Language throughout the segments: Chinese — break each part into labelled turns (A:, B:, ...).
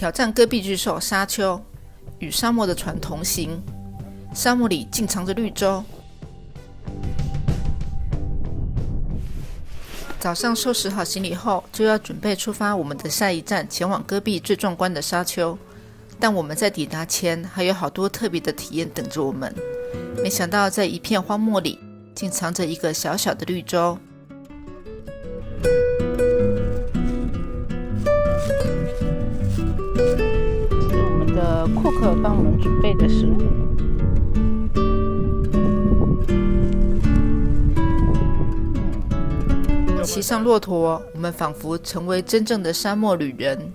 A: 挑战戈壁巨兽沙丘，与沙漠的船同行。沙漠里竟藏着绿洲。早上收拾好行李后，就要准备出发我们的下一站，前往戈壁最壮观的沙丘。但我们在抵达前，还有好多特别的体验等着我们。没想到，在一片荒漠里，竟藏着一个小小的绿洲。是我们的库克帮我们准备的食物。骑上骆驼，我们仿佛成为真正的沙漠旅人。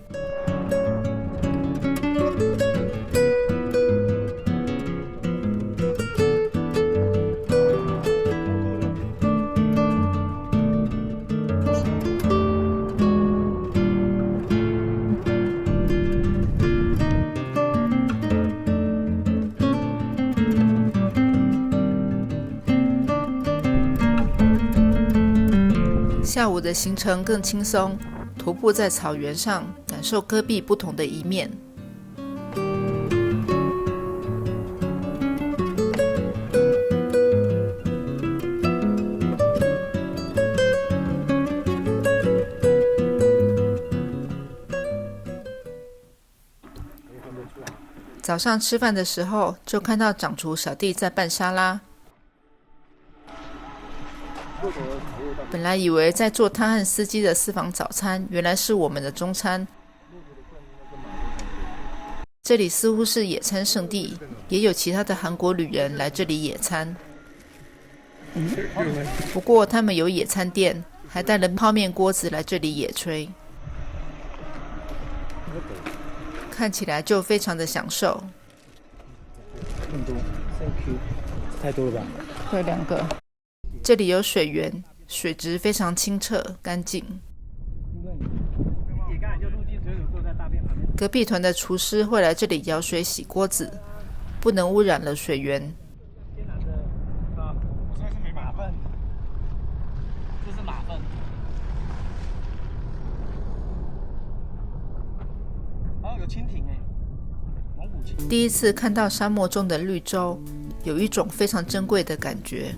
A: 下午的行程更轻松，徒步在草原上，感受戈壁不同的一面。早上吃饭的时候，就看到掌厨小弟在拌沙拉。本来以为在做他和司机的私房早餐，原来是我们的中餐。这里似乎是野餐圣地，也有其他的韩国旅人来这里野餐。不过他们有野餐店，还带了泡面锅子来这里野炊，看起来就非常的享受。
B: 更多 ，Thank you， 太多了吧？
A: 对，2个。这里有水源，水质非常清澈干净。隔壁团的厨师会来这里舀水洗锅子，不能污染了水源。
B: 这是没马粪，这是马粪。哦，有蜻蜓哎，蒙古蜻蜓。
A: 第一次看到沙漠中的绿洲，有一种非常珍贵的感觉。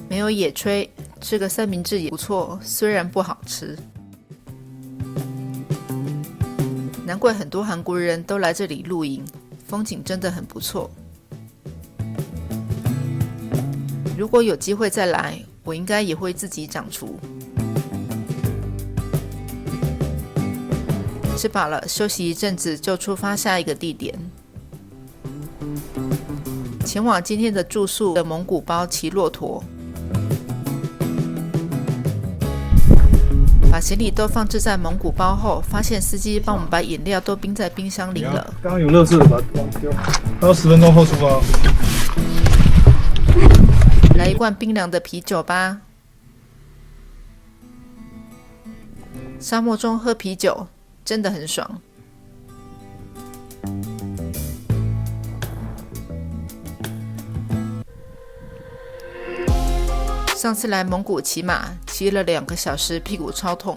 A: 没有野炊，吃个三明治也不错，虽然不好吃。难怪很多韩国人都来这里露营，风景真的很不错。如果有机会再来，我应该也会自己掌厨。吃饱了，休息一阵子就出发下一个地点。前往今天的住宿的蒙古包骑骆驼。把行李都放置在蒙古包后，发现司机帮我们把饮料都冰在冰箱里了。
B: 刚刚有垃圾的，把它往丢。还有10分钟后出发。
A: 来一罐冰凉的啤酒吧。沙漠中喝啤酒真的很爽。上次来蒙古骑马，骑了2个小时，屁股超痛。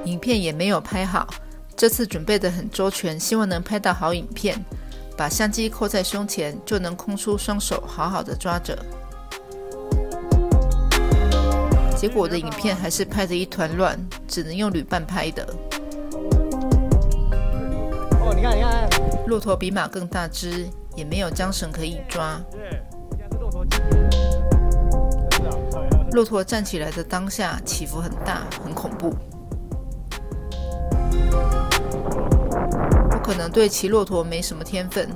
A: 影片也没有拍好，这次准备得很周全，希望能拍到好影片。把相机扣在胸前，就能空出双手，好好的抓着。结果我的影片还是拍得一团乱，只能用旅伴拍的。
B: 哦，你看，
A: 骆驼比马更大只，也没有缰绳可以抓。骆驼站起来的当下起伏很大，很恐怖。我可能对骑骆驼没什么天分，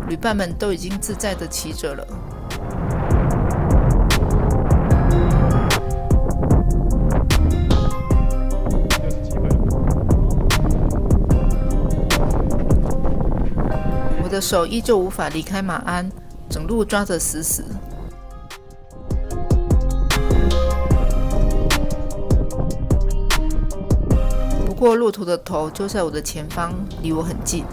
A: 旅伴们都已经自在地骑着了。我的手依旧无法离开马鞍，整路抓得死死。不过骆驼的头就在我的前方，离我很近，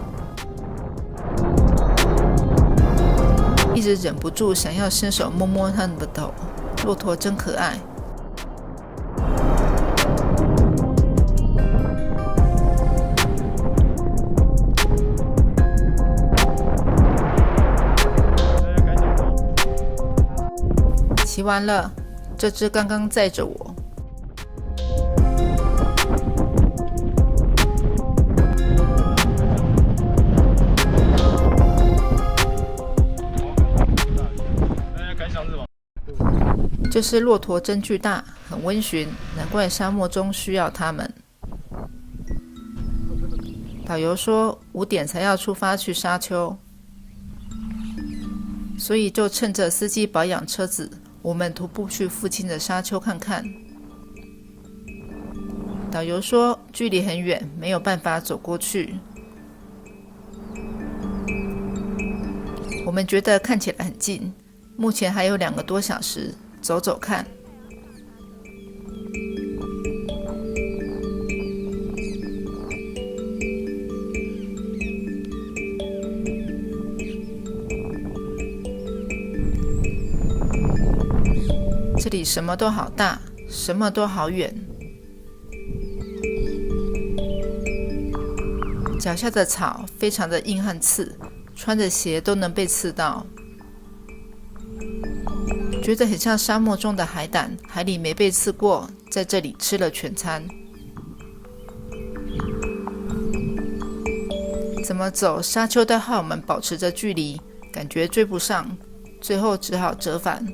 A: 一直忍不住想要伸手摸摸它的头。骆驼真可爱。骑完了，这只刚刚载着我。这是骆驼真巨大，很温驯，难怪沙漠中需要它们。导游说5点才要出发去沙丘，所以就趁着司机保养车子，我们徒步去附近的沙丘看看。导游说距离很远，没有办法走过去。我们觉得看起来很近，目前还有2个多小时，走走看。这里什么都好大，什么都好远。脚下的草非常的硬和刺，穿着鞋都能被刺到，觉得很像沙漠中的海胆，海里没被刺过，在这里吃了全餐。怎么走，沙丘都和我们保持着距离，感觉追不上，最后只好折返。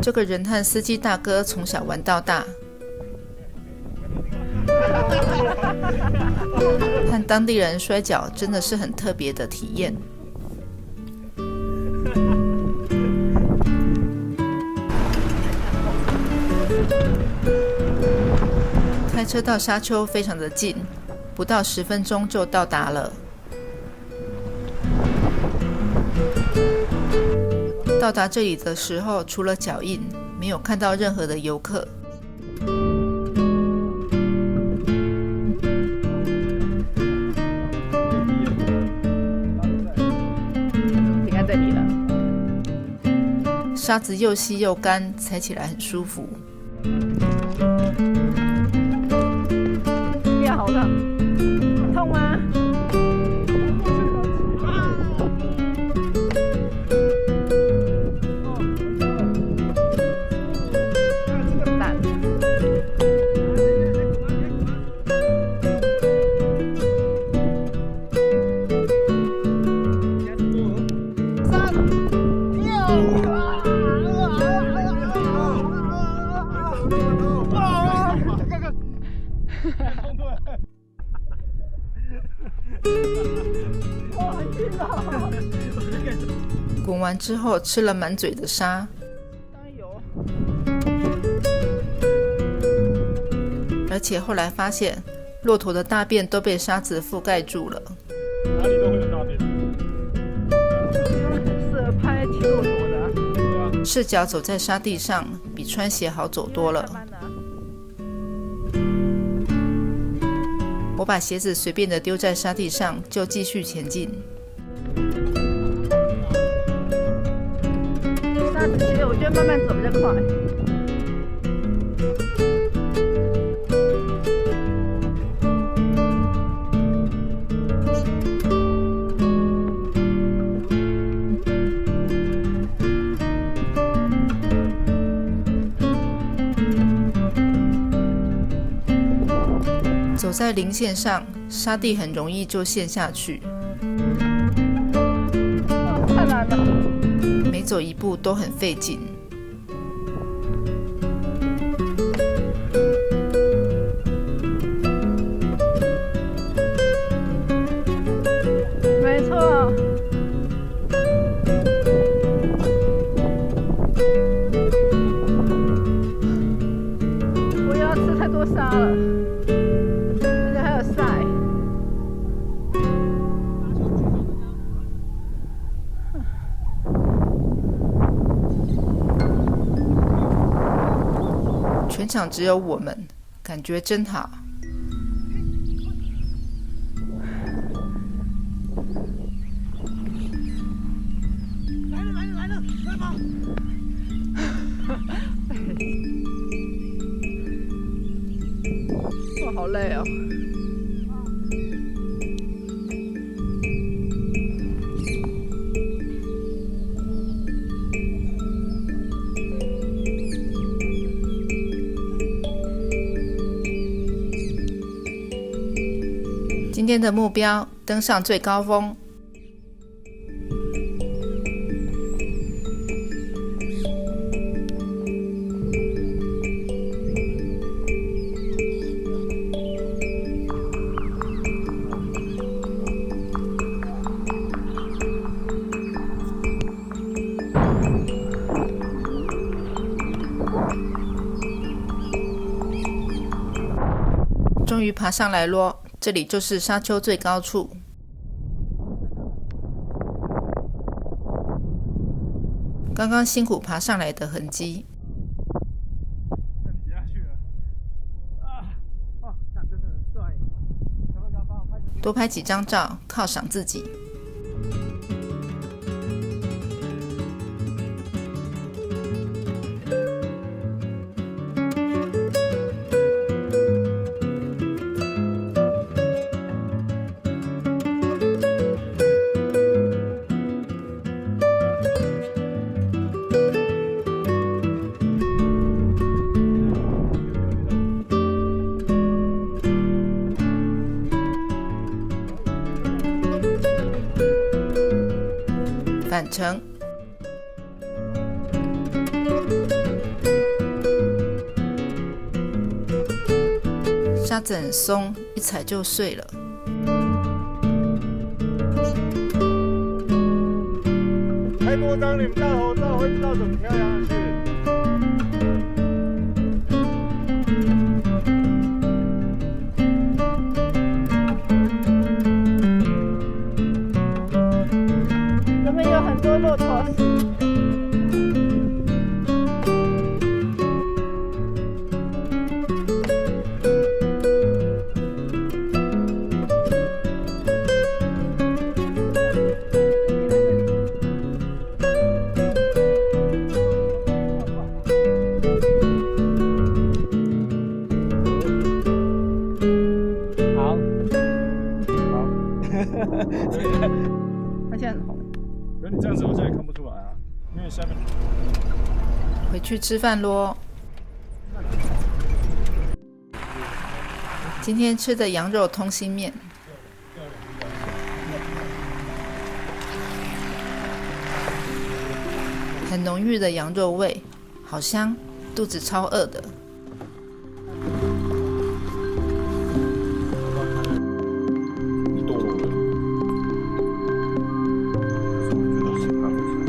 A: 这个人和司机大哥从小玩到大，和当地人摔跤真的是很特别的体验。开车到沙丘非常的近，不到10分钟就到达了。到达这里的时候，除了脚印，没有看到任何的游客。
C: 停在这里了。
A: 沙子又细又干，踩起来很舒服。
C: 变好了，痛吗？
A: 滚完之后吃了满嘴的沙，而且后来发现骆驼的大便都被沙子覆盖住了。
D: 哪里都会有大便。
C: 很适合拍骑骆驼的。
A: 赤脚走在沙地上，比穿鞋好走多了。我把鞋子随便的丢在沙地上，就继续前进。
C: 沙子其实我觉得慢慢走比较快。
A: 走在零线上，沙地很容易就陷下去，
C: 太难了，
A: 每走一步都很费劲。
C: 没错。不要吃太多沙了。
A: 全场只有我们，感觉真好。
C: 好累哦。
A: 今天的目标登上最高峰。终于爬上来咯，这里就是沙丘最高处。刚刚辛苦爬上来的痕迹。
D: 你下去了。
B: 哇，那真的很帅。
A: 多拍几张照，犒赏自己。返程，沙子很松，一踩就碎了。
D: 开多张你们大头照会知道怎么跳下去。
C: 我们有很多骆驼石。
B: 好，
C: 而且很红。
D: 可是你这样子好像也看不出来啊，因为下面。
A: 回去吃饭咯。今天吃的羊肉通心面，很浓郁的羊肉味，好香，肚子超饿的。
D: 你躲我了。我觉得是看不出来。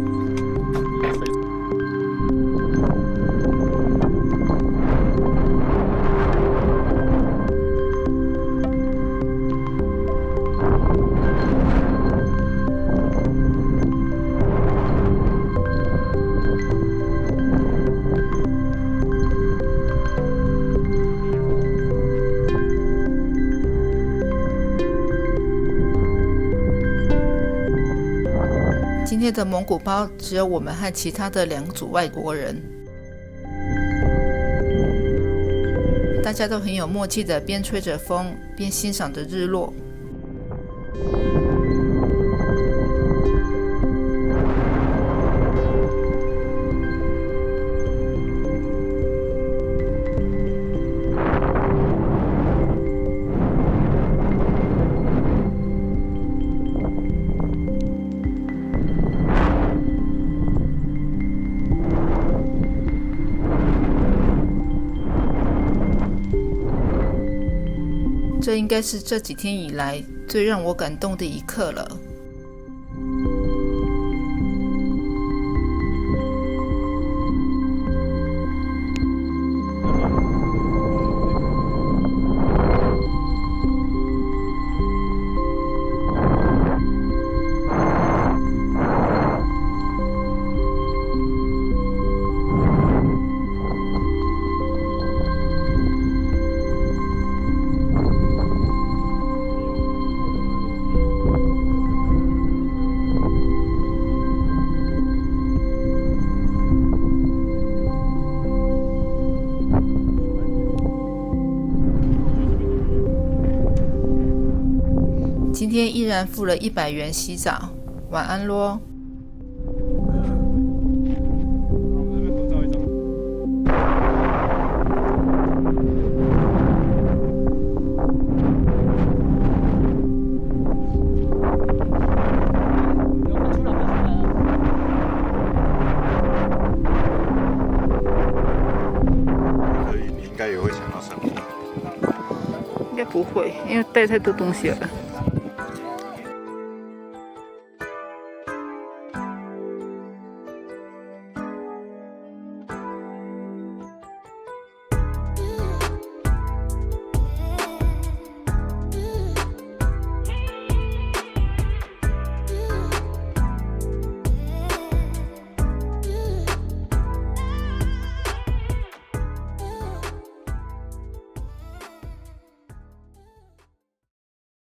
A: 今天的蒙古包只有我们和其他的2组外国人，大家都很有默契的边吹着风边欣赏着日落。这应该是这几天以来最让我感动的一刻了。天依然付了100元洗澡，晚安咯。
D: 我们这边合照一张。
E: 可以，你应该也会想要生活。
C: 应该不会，因为带太多东西了。